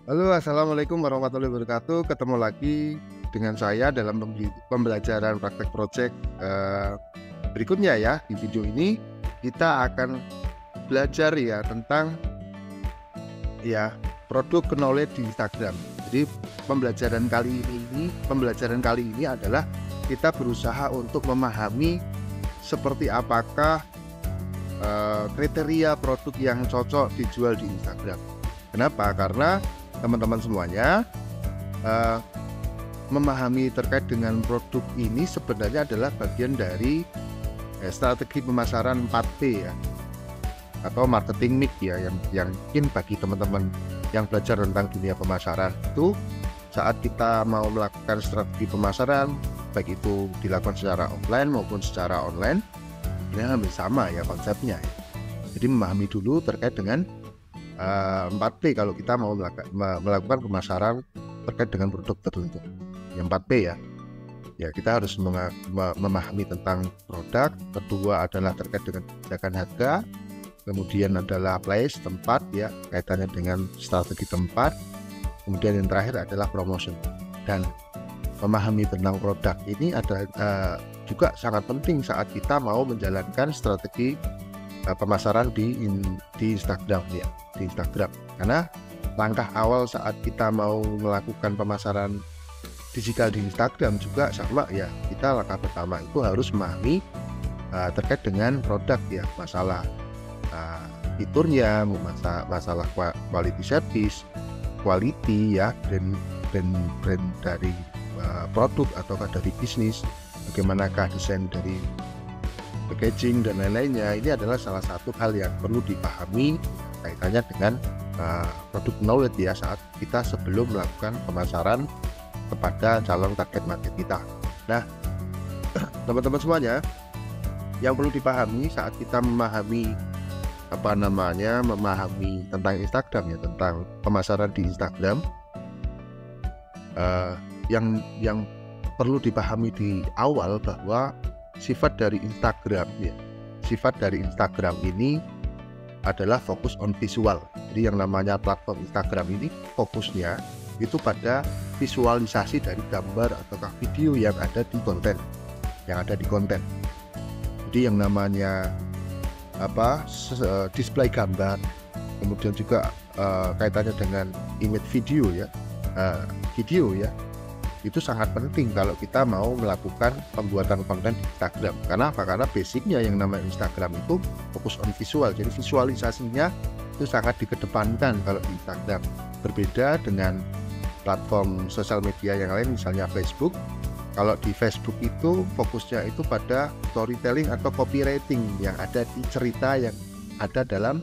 Halo, assalamualaikum warahmatullahi wabarakatuh. Ketemu lagi dengan saya dalam pembelajaran praktek project berikutnya ya. Di video ini kita akan belajar ya tentang ya produk knowledge di Instagram. Jadi pembelajaran kali ini adalah kita berusaha untuk memahami seperti apakah kriteria produk yang cocok dijual di Instagram. Kenapa? Karena teman-teman semuanya memahami terkait dengan produk ini sebenarnya adalah bagian dari strategi pemasaran 4P ya, atau marketing mix ya, yang mungkin bagi teman-teman yang belajar tentang dunia pemasaran itu saat kita mau melakukan strategi pemasaran, baik itu dilakukan secara offline maupun secara online, ini hampir sama ya konsepnya ya. Jadi memahami dulu terkait dengan 4P kalau kita mau melakukan pemasaran terkait dengan produk tertentu. Yang 4P ya. Ya, kita harus memahami tentang produk. Kedua adalah terkait dengan kebijakan harga. Kemudian adalah place, tempat ya, kaitannya dengan strategi tempat. Kemudian yang terakhir adalah promotion. Dan memahami tentang produk ini adalah juga sangat penting saat kita mau menjalankan strategi pemasaran di Instagram ya, di Instagram. Karena langkah awal saat kita mau melakukan pemasaran digital di Instagram juga sama ya. Kita langkah pertama itu harus memahami terkait dengan produk ya, masalah fiturnya, masalah quality service, quality ya, brand dari produk ataukah dari bisnis, bagaimanakah desain dari packaging dan lain-lainnya. Ini adalah salah satu hal yang perlu dipahami kaitannya dengan produk knowledge ya saat kita sebelum melakukan pemasaran kepada calon target market kita. Nah, teman-teman semuanya, yang perlu dipahami saat kita memahami memahami tentang Instagram ya, tentang pemasaran di Instagram, yang perlu dipahami di awal bahwa sifat dari Instagram ya, sifat dari Instagram ini adalah fokus on visual. Jadi yang namanya platform Instagram ini fokusnya itu pada visualisasi dari gambar ataukah video yang ada di konten. Jadi yang namanya display gambar, kemudian juga kaitannya dengan image video ya, itu sangat penting kalau kita mau melakukan pembuatan konten di Instagram. Karena apa? Karena basicnya yang namanya Instagram itu fokus on visual. Jadi visualisasinya itu sangat dikedepankan kalau di Instagram. Berbeda dengan platform sosial media yang lain, misalnya Facebook. Kalau di Facebook itu fokusnya itu pada storytelling atau copywriting yang ada di cerita yang ada dalam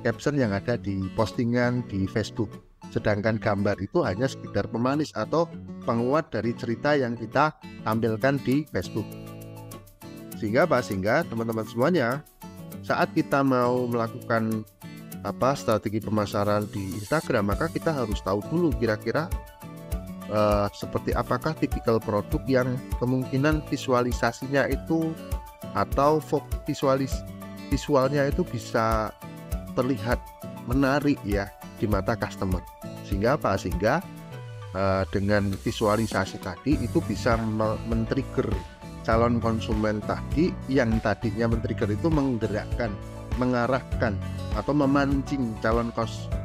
caption yang ada di postingan di Facebook. Sedangkan gambar itu hanya sekedar pemanis atau penguat dari cerita yang kita tampilkan di Facebook. Sehingga teman-teman semuanya, saat kita mau melakukan strategi pemasaran di Instagram, maka kita harus tahu dulu kira-kira seperti apakah tipikal produk yang kemungkinan visualisasinya itu atau visualnya itu bisa terlihat menarik ya di mata customer. Sehingga dengan visualisasi tadi itu bisa men-trigger calon konsumen tadi, yang tadinya men-trigger itu menggerakkan, mengarahkan atau memancing calon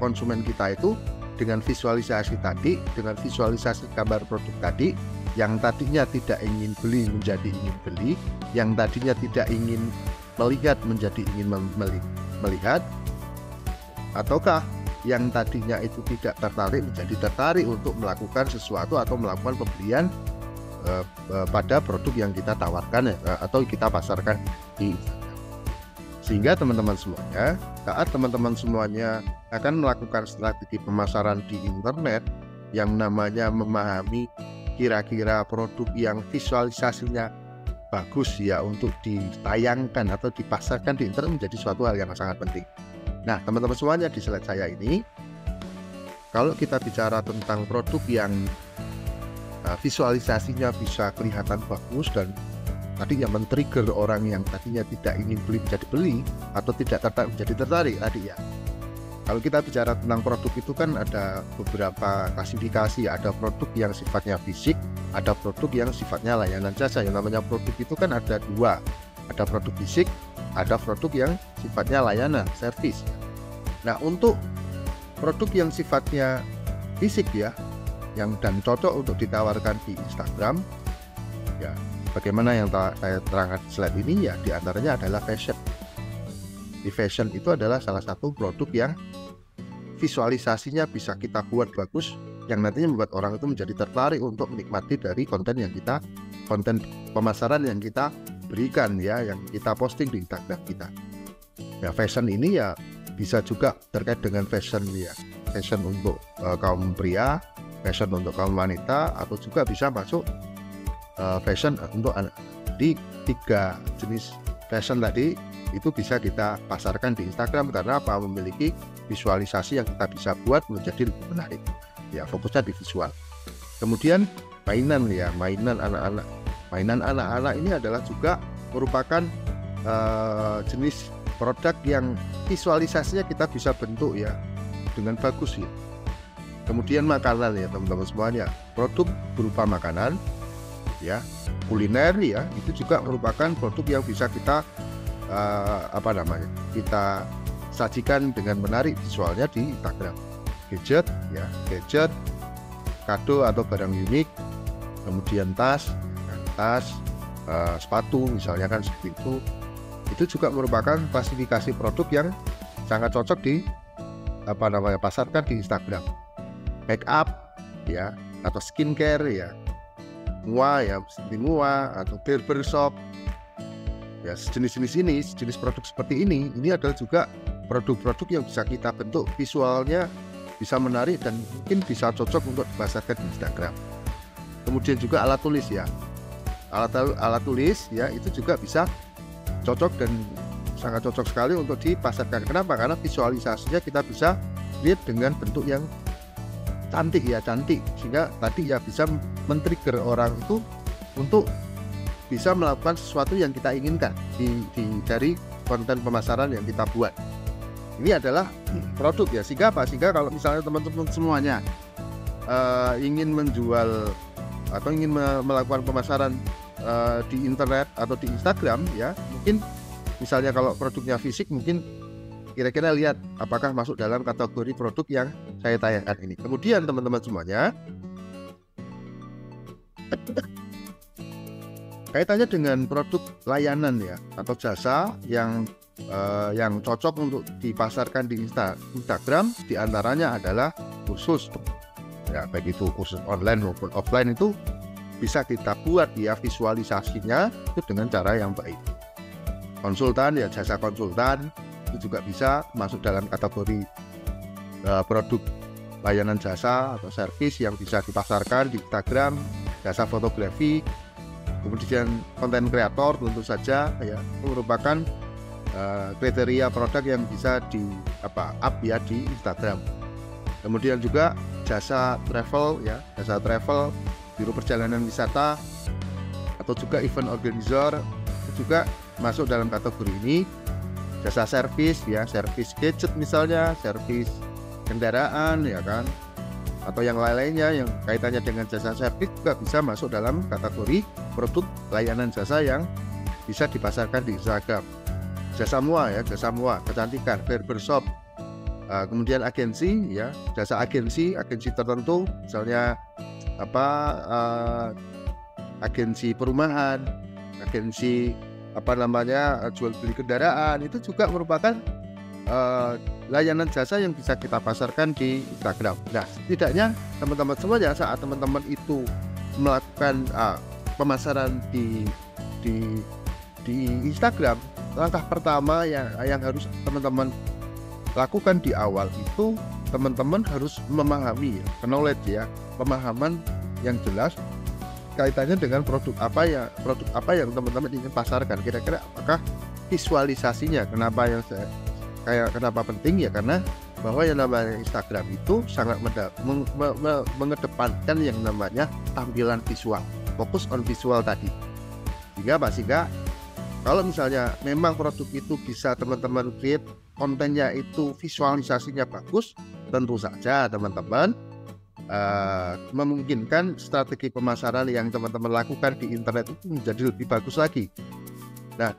konsumen kita itu dengan visualisasi tadi, dengan visualisasi gambar produk tadi, yang tadinya tidak ingin beli menjadi ingin beli, yang tadinya tidak ingin melihat menjadi ingin melihat, ataukah yang tadinya itu tidak tertarik menjadi tertarik untuk melakukan sesuatu atau melakukan pembelian pada produk yang kita tawarkan atau kita pasarkan di Instagram. Sehingga teman-teman semuanya, saat teman-teman semuanya akan melakukan strategi pemasaran di internet, yang namanya memahami kira-kira produk yang visualisasinya bagus ya untuk ditayangkan atau dipasarkan di internet menjadi suatu hal yang sangat penting. Nah, teman-teman semuanya, di slide saya ini, kalau kita bicara tentang produk yang visualisasinya bisa kelihatan bagus dan tadinya men-trigger orang yang tadinya tidak ingin beli menjadi beli atau tidak tertarik menjadi tertarik tadi ya, Kalau kita bicara tentang produk itu kan ada beberapa klasifikasi, ada produk yang sifatnya fisik, ada produk yang sifatnya layanan jasa. Yang namanya produk itu kan ada dua, ada produk fisik, ada produk yang sifatnya layanan, servis. Nah, untuk produk yang sifatnya fisik ya, yang dan cocok untuk ditawarkan di Instagram, ya bagaimana yang saya terangkan di slide ini ya, diantaranya adalah fashion. Di fashion itu adalah salah satu produk yang visualisasinya bisa kita buat bagus, yang nantinya membuat orang itu menjadi tertarik untuk menikmati dari konten pemasaran yang kita berikan ya, yang kita posting di Instagram kita. Ya, fashion ini ya bisa juga terkait dengan fashion ya, fashion untuk kaum pria, fashion untuk kaum wanita, atau juga bisa masuk fashion untuk anak. Di 3 jenis fashion tadi itu bisa kita pasarkan di Instagram karena apa? Memiliki visualisasi yang kita bisa buat menjadi lebih menarik. Ya, fokusnya di visual. Kemudian mainan ya, mainan anak-anak. Mainan anak-anak ini adalah juga merupakan jenis produk yang visualisasinya kita bisa bentuk ya dengan bagus ya. Kemudian makanan ya teman-teman semuanya, produk berupa makanan ya, kuliner ya, itu juga merupakan produk yang bisa kita kita sajikan dengan menarik visualnya di Instagram. Gadget ya, gadget, kado atau barang unik, kemudian tas, sepatu misalnya kan seperti itu juga merupakan klasifikasi produk yang sangat cocok di pasarkan di Instagram. Make up ya, atau skincare ya, mua ya, seperti mua atau barbershop ya, jenis produk seperti ini adalah juga produk-produk yang bisa kita bentuk visualnya bisa menarik dan mungkin bisa cocok untuk dipasarkan di Instagram. Kemudian juga alat tulis ya, alat tulis ya, itu juga bisa cocok dan sangat cocok sekali untuk dipasarkan. Kenapa? Karena visualisasinya kita bisa lihat dengan bentuk yang cantik, sehingga tadi ya bisa men-trigger orang itu untuk bisa melakukan sesuatu yang kita inginkan dari konten pemasaran yang kita buat. Ini adalah produk ya, sehingga kalau misalnya teman-teman semuanya ingin menjual atau ingin melakukan pemasaran di internet atau di Instagram ya, mungkin misalnya kalau produknya fisik, mungkin kira-kira lihat apakah masuk dalam kategori produk yang saya tayangkan ini. Kemudian teman-teman semuanya, kaitannya dengan produk layanan ya atau jasa yang cocok untuk dipasarkan di Instagram, diantaranya adalah kursus ya, baik itu kursus online maupun offline, itu bisa kita buat ya visualisasinya itu dengan cara yang baik. Konsultan ya, jasa konsultan itu juga bisa masuk dalam kategori produk layanan jasa atau servis yang bisa dipasarkan di Instagram. Jasa fotografi, kemudian konten kreator tentu saja ya, merupakan kriteria produk yang bisa up ya di Instagram. Kemudian juga jasa travel ya, jasa travel, biro perjalanan wisata, atau juga event organizer itu juga masuk dalam kategori ini. Jasa servis ya, servis gadget misalnya, servis kendaraan ya kan, atau yang lain-lainnya yang kaitannya dengan jasa servis juga bisa masuk dalam kategori produk layanan jasa yang bisa dipasarkan di Instagram. Jasa mua ya, jasa mua, kecantikan, barbershop, kemudian agensi ya, jasa agensi tertentu, misalnya agensi perumahan, agensi jual beli kendaraan, itu juga merupakan layanan jasa yang bisa kita pasarkan di Instagram. Nah, setidaknya teman-teman semuanya, saat teman-teman itu melakukan pemasaran di Instagram, langkah pertama yang harus teman-teman lakukan di awal itu, teman-teman harus memahami knowledge ya, pemahaman yang jelas kaitannya dengan produk apa yang teman-teman ingin pasarkan. Kira-kira apakah visualisasinya, kenapa penting ya, karena bahwa yang namanya Instagram itu sangat mengedepankan yang namanya tampilan visual, fokus on visual tadi. Sehingga kalau misalnya memang produk itu bisa teman-teman create kontennya itu visualisasinya bagus, tentu saja teman-teman memungkinkan strategi pemasaran yang teman-teman lakukan di internet itu menjadi lebih bagus lagi. Nah,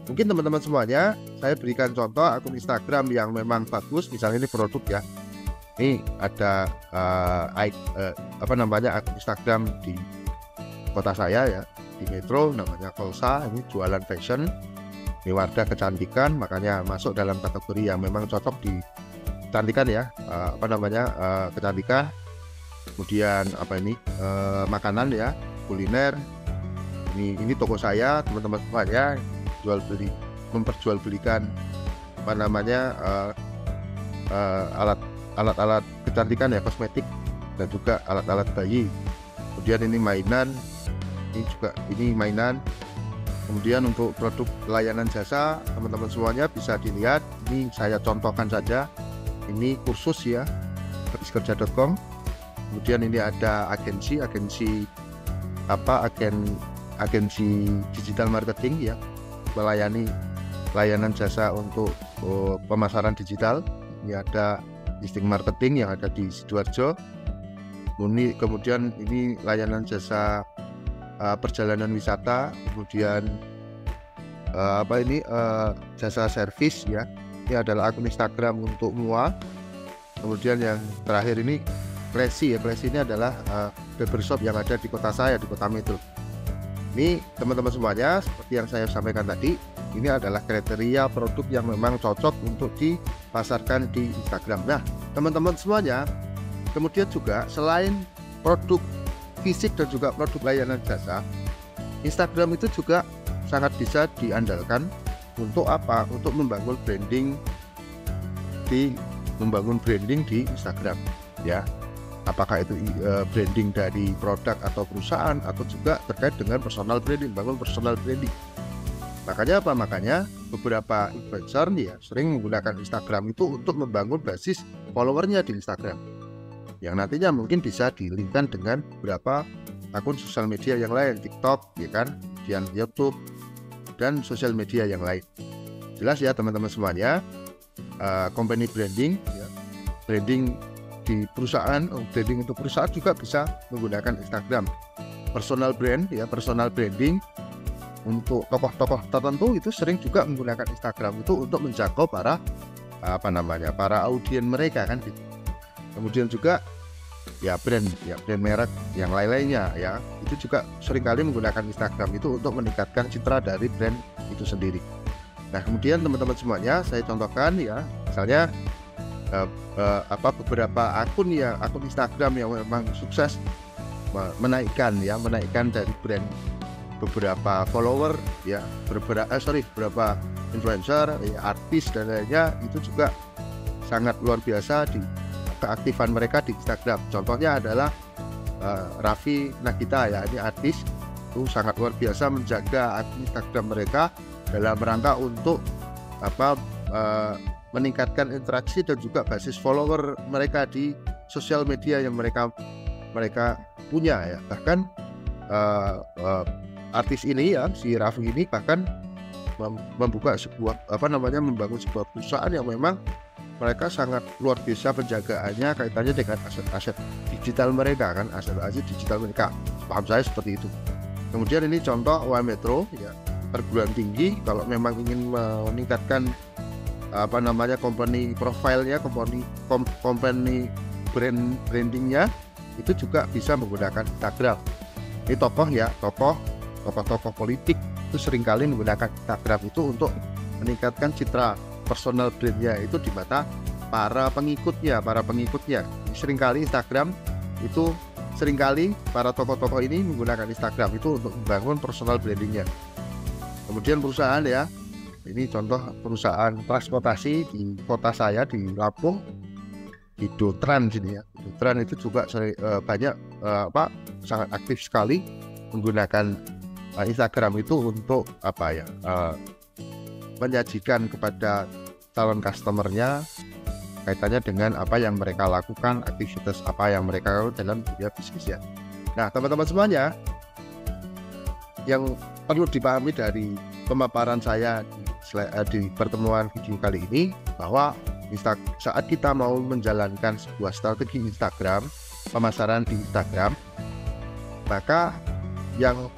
mungkin teman-teman semuanya, saya berikan contoh akun Instagram yang memang bagus. Misalnya ini produk ya, ini ada akun Instagram di kota saya ya, di Metro, namanya Kolsa. Ini jualan fashion, ini wadah kecantikan, makanya masuk dalam kategori yang memang cocok di kecantikan ya, kecantikan. Kemudian makanan ya, kuliner. Ini toko saya, teman-teman semuanya, memperjualbelikan alat-alat kecantikan ya, kosmetik, dan juga alat-alat bayi. Kemudian ini mainan, ini mainan. Kemudian untuk produk layanan jasa, teman-teman semuanya bisa dilihat. Ini saya contohkan saja, ini kursus ya, gratiskerja.com. Kemudian ini ada agensi digital marketing ya, melayani layanan jasa untuk pemasaran digital. Ini ada listing marketing yang ada di Sidoarjo. Kemudian ini layanan jasa perjalanan wisata. Kemudian jasa servis ya. Ini adalah akun Instagram untuk MUA. Kemudian yang terakhir ini Klesi ya. Klesi ini adalah barbershop yang ada di kota saya, di kota Metro. Ini teman-teman semuanya, seperti yang saya sampaikan tadi, ini adalah kriteria produk yang memang cocok untuk dipasarkan di Instagram. Nah, teman-teman semuanya, kemudian juga selain produk fisik dan juga produk layanan jasa, Instagram itu juga sangat bisa diandalkan untuk apa? Untuk membangun branding di Instagram ya. Apakah itu branding dari produk atau perusahaan, atau juga terkait dengan personal branding, bangun personal branding. Makanya beberapa influencer nih ya sering menggunakan Instagram itu untuk membangun basis followernya di Instagram, yang nantinya mungkin bisa dilinkkan dengan beberapa akun sosial media yang lain, TikTok ya kan, kemudian YouTube dan sosial media yang lain. Jelas ya teman-teman semuanya, company branding ya, branding di perusahaan, branding untuk perusahaan juga bisa menggunakan Instagram. Personal brand ya, personal branding untuk tokoh-tokoh tertentu itu sering juga menggunakan Instagram itu untuk menjangkau para audien mereka kan gitu. Kemudian juga ya brand merek yang lain-lainnya ya, itu juga seringkali menggunakan Instagram itu untuk meningkatkan citra dari brand itu sendiri. Nah, kemudian teman-teman semuanya, saya contohkan ya, misalnya beberapa akun Instagram yang memang sukses menaikkan dari brand beberapa follower ya, beberapa influencer ya, artis dan lainnya, itu juga sangat luar biasa di keaktifan mereka di Instagram. Contohnya adalah Raffi Nagita ya, ini artis, itu sangat luar biasa menjaga akun Instagram mereka dalam rangka untuk meningkatkan interaksi dan juga basis follower mereka di sosial media yang mereka punya ya. Bahkan artis ini ya, si Raffi ini bahkan membuka membangun sebuah perusahaan yang memang mereka sangat luar biasa penjagaannya kaitannya dengan aset-aset digital mereka kan, aset-aset digital mereka. Paham saya seperti itu. Kemudian ini contoh UM Metro ya, perguruan tinggi kalau memang ingin meningkatkan company profile-nya, company brandingnya, itu juga bisa menggunakan Instagram. Ini tokoh-tokoh politik itu seringkali menggunakan Instagram itu untuk meningkatkan citra personal brandnya itu di mata para pengikutnya. Seringkali Instagram itu para tokoh-tokoh ini menggunakan Instagram itu untuk membangun personal brandingnya. Kemudian perusahaan ya, ini contoh perusahaan transportasi di kota saya di Lampung, Hidrotran sini ya. Hidrotran itu juga sangat aktif sekali menggunakan Instagram itu untuk menyajikan kepada calon customernya kaitannya dengan apa yang mereka lakukan, aktivitas apa yang mereka lakukan dalam dunia bisnis ya. Nah, teman-teman semuanya, yang perlu dipahami dari pemaparan saya di pertemuan video kali ini bahwa saat kita mau menjalankan sebuah strategi Instagram, pemasaran di Instagram, maka yang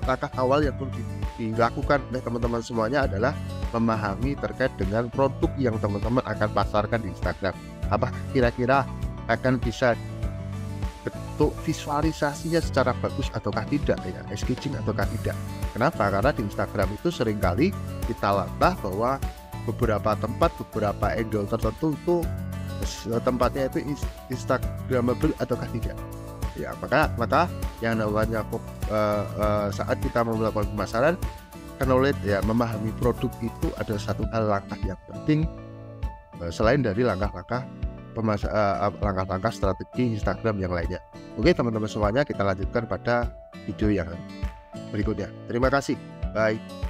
langkah awal yang perlu dilakukan oleh teman-teman semuanya adalah memahami terkait dengan produk yang teman-teman akan pasarkan di Instagram. Apa kira-kira akan bisa bentuk visualisasinya secara bagus ataukah tidak ya, sketching ataukah tidak. Kenapa? Karena di Instagram itu seringkali kita latah bahwa beberapa tempat, beberapa angle tertentu itu tempatnya itu Instagramable ataukah tidak. Ya, maka yang namanya saat kita melakukan pemasaran, knowledge ya, memahami produk itu adalah satu hal langkah yang penting selain dari langkah-langkah strategi Instagram yang lainnya. Oke teman-teman semuanya, kita lanjutkan pada video yang berikutnya. Terima kasih, bye.